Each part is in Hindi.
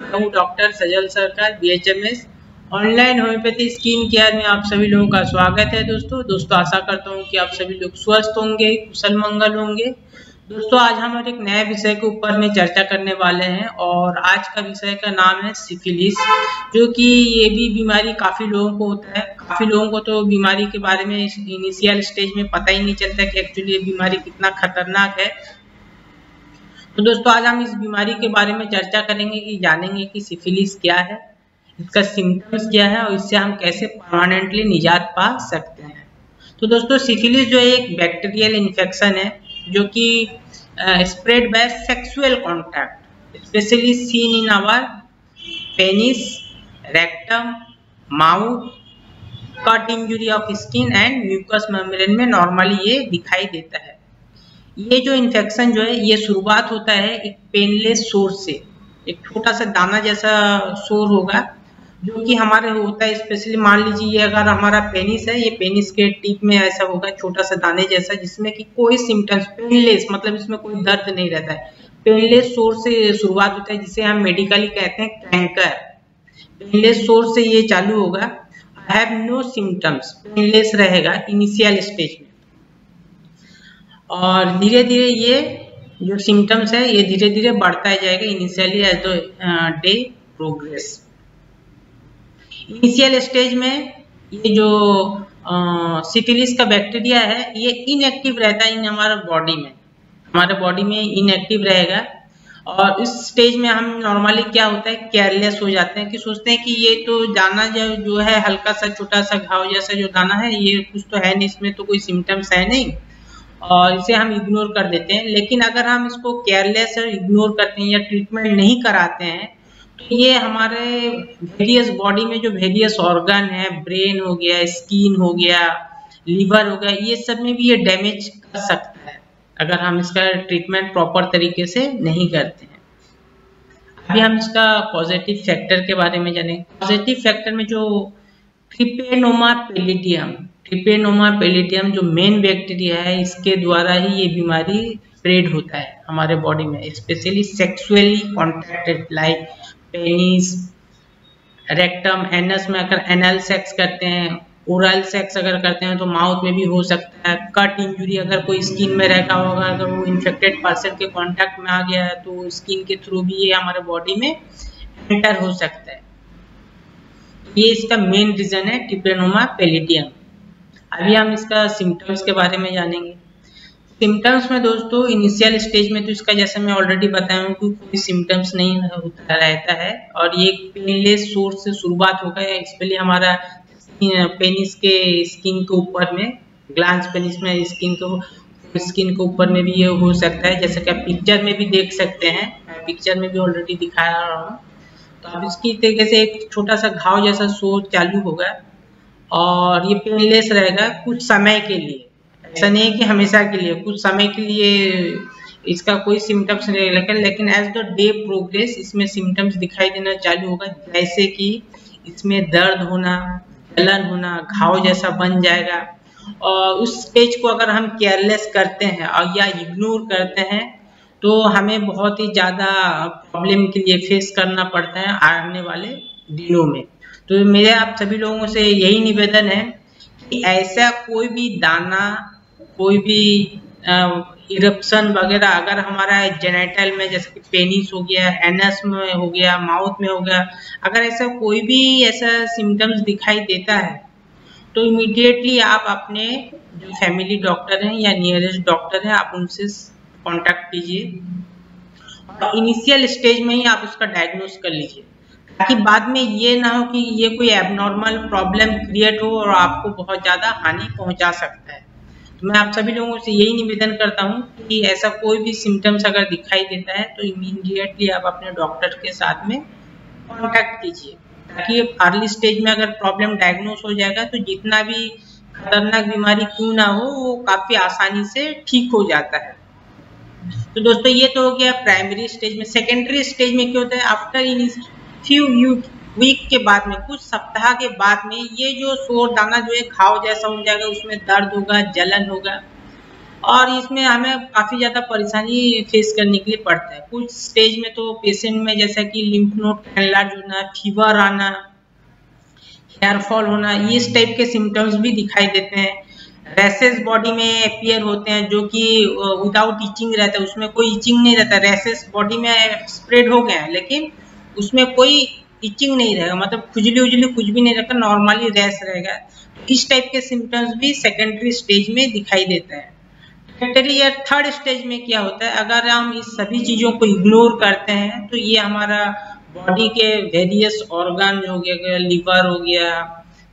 मैं हूँ डॉक्टर सजल सरकार BHMS. Online homeopathy skin care में आप सभी लोगों का स्वागत है। दोस्तों आशा करता हूँ कि आप सभी लोग स्वस्थ होंगे, कुशल मंगल होंगे। दोस्तों आज हम एक नए विषय के ऊपर में चर्चा करने वाले हैं और आज का विषय का नाम है सिफिलिस, जो कि ये भी बीमारी काफी लोगों को होता है। काफी लोगों को तो बीमारी के बारे में इनिशियल स्टेज में पता ही नहीं चलता कि एक्चुअली ये बीमारी कितना खतरनाक है। तो दोस्तों आज हम इस बीमारी के बारे में चर्चा करेंगे कि जानेंगे कि सिफिलिस क्या है, इसका सिम्टम्स क्या है और इससे हम कैसे परमानेंटली निजात पा सकते हैं। तो दोस्तों सिफिलिस जो एक बैक्टीरियल इन्फेक्शन है जो कि spread by sexual contact, specially seen in our penis, rectum, mouth, cut injury of skin and mucous membrane में नॉर्मली ये दिखाई देता है। ये जो इन्फेक्शन जो है ये शुरुआत होता है एक पेनलेस सोर्स से। एक छोटा सा दाना जैसा सोर होगा जो कि हमारे होता है, स्पेशली मान लीजिए ये अगर हमारा पेनिस है, ये पेनिस के टिप में ऐसा होगा छोटा सा दाने जैसा, जिसमें कि कोई सिम्टम्स, पेनलेस मतलब इसमें कोई दर्द नहीं रहता है। पेनलेस सोर से शुरुआत होता है जिसे हम मेडिकली कहते हैं कैंकर। पेनलेस सोर से ये चालू होगा, I have no symptoms, painless रहेगा इनिशियल स्टेज में और धीरे धीरे ये जो सिम्टम्स है ये धीरे धीरे बढ़ता जाएगा initially as the day progress. Initial stage में ये जो सिफिलिस का बैक्टीरिया है ये इनएक्टिव रहता है इन हमारे बॉडी में इनएक्टिव रहेगा। और इस स्टेज में हम नॉर्मली क्या होता है केयरलेस हो जाते हैं कि सोचते हैं कि ये तो दाना जो है हल्का सा छोटा सा घाव जैसा जो दाना है ये कुछ तो है नहीं, इसमें तो कोई सिम्टम्स है नहीं और इसे हम इग्नोर कर देते हैं। लेकिन अगर हम इसको केयरलेस और इग्नोर करते हैं या ट्रीटमेंट नहीं कराते हैं तो ये हमारे वेरियस बॉडी में जो वेरियस ऑर्गन है, ब्रेन हो गया, स्किन हो गया, लीवर हो गया, ये सब में भी ये डैमेज कर सकता है अगर हम इसका ट्रीटमेंट प्रॉपर तरीके से नहीं करते हैं। अभी हम इसका पॉजिटिव फैक्टर के बारे में जानेंगे। पॉजिटिव फैक्टर में जो ट्रिपेनोमा पैलिडियम जो मेन बैक्टीरिया है इसके द्वारा ही ये बीमारी स्प्रेड होता है हमारे बॉडी में, specially sexually contracted like penis, rectum, anus में अगर एनल सेक्स करते हैं, ओरल सेक्स अगर करते हैं तो माउथ में भी हो सकता है। कट इंजुरी अगर कोई स्किन में रहता होगा, अगर वो इन्फेक्टेड पर्सन के कांटेक्ट में आ गया है तो स्किन के थ्रू भी ये हमारे बॉडी में एंटर हो सकता है। ये इसका मेन रीजन है ट्रिपेनोमा पैलिडियम। अभी हम इसका सिम्टम्स के बारे में जानेंगे। सिम्टम्स में दोस्तों इनिशियल स्टेज में तो इसका जैसे मैं ऑलरेडी बताया हूँ कि कोई सिम्टम्स नहीं होता रहता है और ये पेनलेस सोर्स से शुरुआत होगा, स्पेशली हमारा पेनिस के स्किन के ऊपर में, ग्लांस पेनिस में स्किन के ऊपर में भी ये हो सकता है, जैसे कि आप पिक्चर में भी देख सकते हैं। मैं पिक्चर में भी ऑलरेडी दिखा रहा हूँ। तो अब इसकी तरीके से एक छोटा सा घाव जैसा सोर चालू होगा और ये पेनलेस रहेगा कुछ समय के लिए, ऐसा नहीं है कि हमेशा के लिए, कुछ समय के लिए इसका कोई सिम्टम्स नहीं रहेगा। लेकिन एज द डे प्रोग्रेस इसमें सिम्टम्स दिखाई देना चालू होगा, जैसे कि इसमें दर्द होना, जलन होना, घाव जैसा बन जाएगा। और उस स्टेज को अगर हम केयरलेस करते हैं और या इग्नोर करते हैं तो हमें बहुत ही ज़्यादा प्रॉब्लम के लिए फेस करना पड़ता है आने वाले दिनों में। तो मेरे आप सभी लोगों से यही निवेदन है कि ऐसा कोई भी दाना, कोई भी इरप्शन वगैरह अगर हमारा जेनिटल में, जैसे कि पेनिस हो गया, एनस में हो गया, माउथ में हो गया, अगर ऐसा कोई भी ऐसा सिम्टम्स दिखाई देता है तो इमीडिएटली आप अपने जो फैमिली डॉक्टर हैं या नियरेस्ट डॉक्टर हैं आप उनसे कांटेक्ट कीजिए और इनिशियल स्टेज में ही आप उसका डायग्नोस कर लीजिए, ताकि बाद में ये ना हो कि ये कोई एबनॉर्मल प्रॉब्लम क्रिएट हो और आपको बहुत ज़्यादा हानि पहुंचा सकता है। तो मैं आप सभी लोगों से यही निवेदन करता हूं कि ऐसा कोई भी सिम्टम्स अगर दिखाई देता है तो इमीडिएटली आप अपने डॉक्टर के साथ में कांटेक्ट कीजिए, ताकि अर्ली स्टेज में अगर प्रॉब्लम डायग्नोस हो जाएगा तो जितना भी खतरनाक बीमारी क्यों ना हो वो काफ़ी आसानी से ठीक हो जाता है। तो दोस्तों ये तो हो गया प्राइमरी स्टेज में। सेकेंडरी स्टेज में क्या होता है, आफ्टर फ्यू वीक के बाद में, कुछ सप्ताह के बाद में ये जो सोर दाना जो है घाव जैसा हो जाएगा, उसमें दर्द होगा, जलन होगा और इसमें हमें काफ़ी ज़्यादा परेशानी फेस करने के लिए पड़ता है। कुछ स्टेज में तो पेशेंट में जैसा कि लिम्फ नोड एनलार्ज होना, फीवर आना, हेयर फॉल होना, ये इस टाइप के सिम्टम्स भी दिखाई देते हैं। रैसेस बॉडी में अपीयर होते हैं जो कि विदाउट इचिंग रहता है, उसमें कोई इचिंग नहीं रहता। रैसेस बॉडी में स्प्रेड हो गए हैं लेकिन उसमें कोई इचिंग नहीं रहेगा, मतलब खुजली उजली कुछ भी नहीं रहता, नॉर्मली रैस रहेगा। इस टाइप के सिम्टम्स भी सेकेंडरी स्टेज में दिखाई देता है। टर्टियरी या थर्ड स्टेज में क्या होता है, अगर हम इस सभी चीज़ों को इग्नोर करते हैं तो ये हमारा बॉडी के वेरियस ऑर्गन हो गया, लिवर हो गया,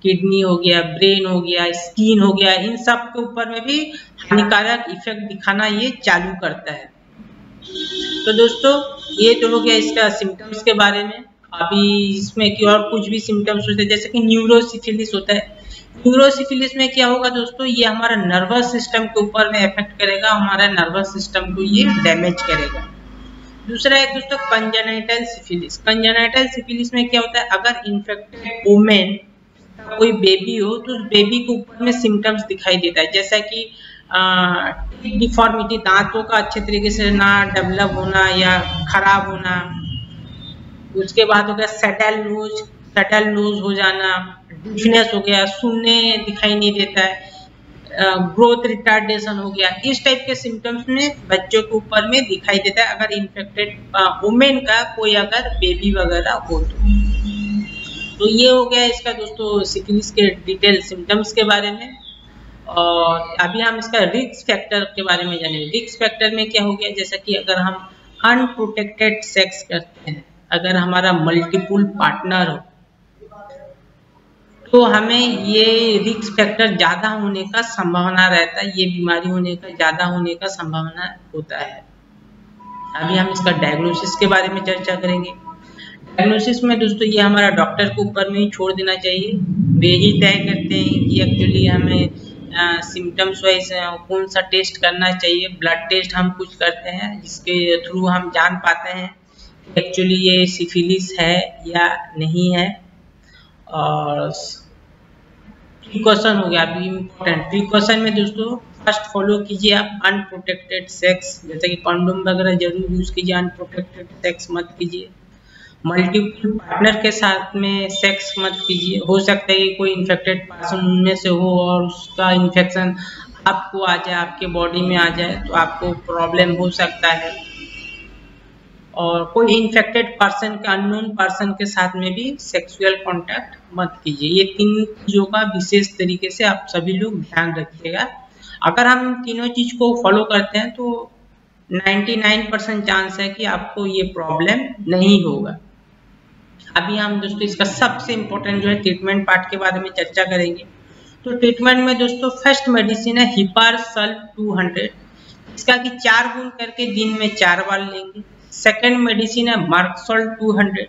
किडनी हो गया, ब्रेन हो गया, स्किन हो गया, इन सब के ऊपर में भी हानिकारक इफेक्ट दिखाना ये चालू करता है। तो दोस्तों ये तो हो गया इसका सिम्टम्स के बारे में। अभी इसमें कि और कुछ भी सिम्टम्स होते हैं जैसे कि न्यूरोसिफिलिस होता है। न्यूरोसिफिलिस में क्या होगा दोस्तों, ये हमारा नर्वस सिस्टम के ऊपर में इफेक्ट करेगा, हमारा नर्वस सिस्टम को ये डैमेज करेगा। दूसरा है दोस्तों कंजेनाइटल सिफिलिस। कंजेनाइटल सिफिलिस में क्या होता है, अगर इन्फेक्टेड वुमेन कोई बेबी हो तो उस बेबी के ऊपर में सिम्टम्स दिखाई देता है, जैसा कि डिफॉर्मिटी, दांतों का अच्छे तरीके से ना डेवलप होना या खराब होना। उसके बाद हो गया सटल नोज हो जाना, डिफनेस हो गया, सुनने दिखाई नहीं देता है, ग्रोथ रिटार्डेशन हो गया। इस टाइप के सिम्टम्स में बच्चों के ऊपर में दिखाई देता है अगर इन्फेक्टेड वुमेन का कोई अगर बेबी वगैरह हो तो ये हो गया इसका दोस्तों सिफिलिस के डिटेल सिम्टम्स के बारे में। और अभी हम इसका रिस्क फैक्टर के बारे में जानेंगे। रिस्क फैक्टर में क्या हो गया, जैसा कि अगर हम अनप्रोटेक्टेड सेक्स करते हैं, अगर हमारा मल्टीपल पार्टनर हो तो हमें ये रिस्क फैक्टर ज़्यादा होने का संभावना रहता है, ये बीमारी होने का ज़्यादा होने का संभावना होता है। अभी हम इसका डायग्नोसिस के बारे में चर्चा करेंगे। डायग्नोसिस में दोस्तों ये हमारा डॉक्टर के ऊपर में ही छोड़ देना चाहिए, वे ही तय करते हैं कि एक्चुअली हमें सिम्टम्स वाइज कौन सा टेस्ट करना चाहिए। ब्लड टेस्ट हम कुछ करते हैं जिसके थ्रू हम जान पाते हैं एक्चुअली ये सिफिलिस है या नहीं है। और प्रिकॉशन हो गया अभी इम्पोर्टेंट। प्रिकॉशन में दोस्तों फर्स्ट फॉलो कीजिए आप अनप्रोटेक्टेड सेक्स, जैसे कि कॉन्डोम वगैरह जरूर यूज कीजिए, अनप्रोटेक्टेड सेक्स मत कीजिए। मल्टीपल पार्टनर के साथ में सेक्स मत कीजिए, हो सकता है कि कोई इन्फेक्टेड पर्सन उनमें से हो और उसका इन्फेक्शन आपको आ जाए, आपके बॉडी में आ जाए तो आपको प्रॉब्लम हो सकता है। और कोई इन्फेक्टेड पर्सन के अननोन पर्सन के साथ में भी सेक्सुअल कांटेक्ट मत कीजिए। ये तीन चीज़ों का विशेष तरीके से आप सभी लोग ध्यान रखिएगा। अगर हम तीनों चीज को फॉलो करते हैं तो 99% चांस है कि आपको ये प्रॉब्लम नहीं होगा। अभी हम दोस्तों इसका सबसे इम्पोर्टेंट जो है ट्रीटमेंट पार्ट के बारे में चर्चा करेंगे। तो ट्रीटमेंट में दोस्तों फर्स्ट मेडिसिन है हिपारसल 200, इसका कि 4 बूंद करके दिन में 4 बार लेंगे। सेकंड मेडिसिन है मार्क्सोल 200,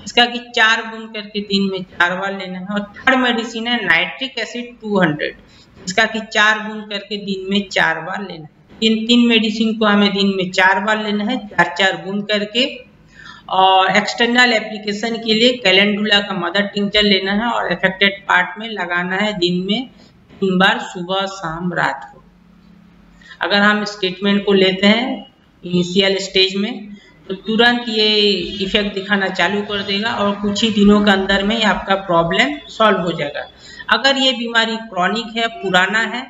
इसका कि 4 बूंद करके दिन में 4 बार लेना है। और थर्ड मेडिसिन है नाइट्रिक एसिड 200, इसका कि 4 बूंद करके दिन में 4 बार लेना है। इन 3 मेडिसिन को हमें दिन में 4 बार लेना है, 4-4 बूंद करके। और एक्सटर्नल एप्लीकेशन के लिए कैलेंडुला का मदर टिंचर लेना है और अफेक्टेड पार्ट में लगाना है दिन में 3 बार, सुबह शाम रात को। अगर हम इस ट्रीटमेंट को लेते हैं इनिशियल स्टेज में तो तुरंत ये इफेक्ट दिखाना चालू कर देगा और कुछ ही दिनों के अंदर में आपका प्रॉब्लम सॉल्व हो जाएगा। अगर ये बीमारी क्रॉनिक है, पुराना है,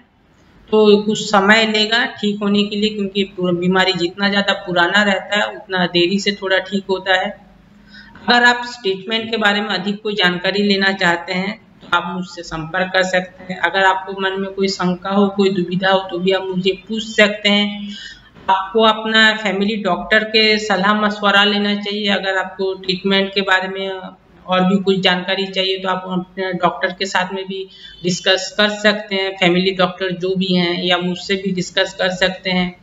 तो कुछ समय लेगा ठीक होने के लिए, क्योंकि बीमारी जितना ज़्यादा पुराना रहता है उतना देरी से थोड़ा ठीक होता है। अगर आप ट्रीटमेंट के बारे में अधिक कोई जानकारी लेना चाहते हैं तो आप मुझसे संपर्क कर सकते हैं। अगर आपको मन में कोई शंका हो, कोई दुविधा हो तो भी आप मुझे पूछ सकते हैं। आपको अपना फैमिली डॉक्टर के सलाह मशवरा लेना चाहिए। अगर आपको ट्रीटमेंट के बारे में और भी कुछ जानकारी चाहिए तो आप अपने डॉक्टर के साथ में भी डिस्कस कर सकते हैं, फैमिली डॉक्टर जो भी हैं, या मुझसे भी डिस्कस कर सकते हैं।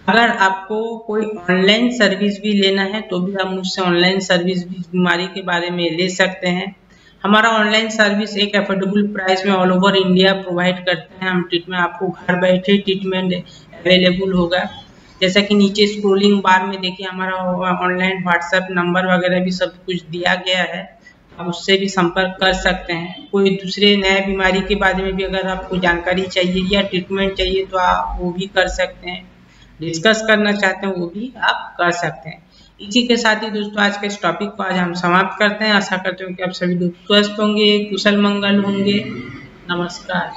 अगर आपको कोई ऑनलाइन सर्विस भी लेना है तो भी आप मुझसे ऑनलाइन सर्विस भी बीमारी के बारे में ले सकते हैं। हमारा ऑनलाइन सर्विस एक अफोर्डेबल प्राइस में ऑल ओवर इंडिया प्रोवाइड करते हैं। हम ट्रीटमेंट आपको घर बैठे ट्रीटमेंट अवेलेबल होगा। जैसा कि नीचे स्क्रोलिंग बार में देखिए हमारा ऑनलाइन व्हाट्सएप नंबर वगैरह भी सब कुछ दिया गया है, आप उससे भी संपर्क कर सकते हैं। कोई दूसरे नए बीमारी के बारे में भी अगर आपको जानकारी चाहिए या ट्रीटमेंट चाहिए तो आप वो भी कर सकते हैं, डिस्कस करना चाहते हैं वो भी आप कर सकते हैं। इसी के साथ ही दोस्तों आज के इस टॉपिक को आज हम समाप्त करते हैं। आशा करते हैं कि आप सभी लोग स्वस्थ होंगे, कुशल मंगल होंगे। नमस्कार।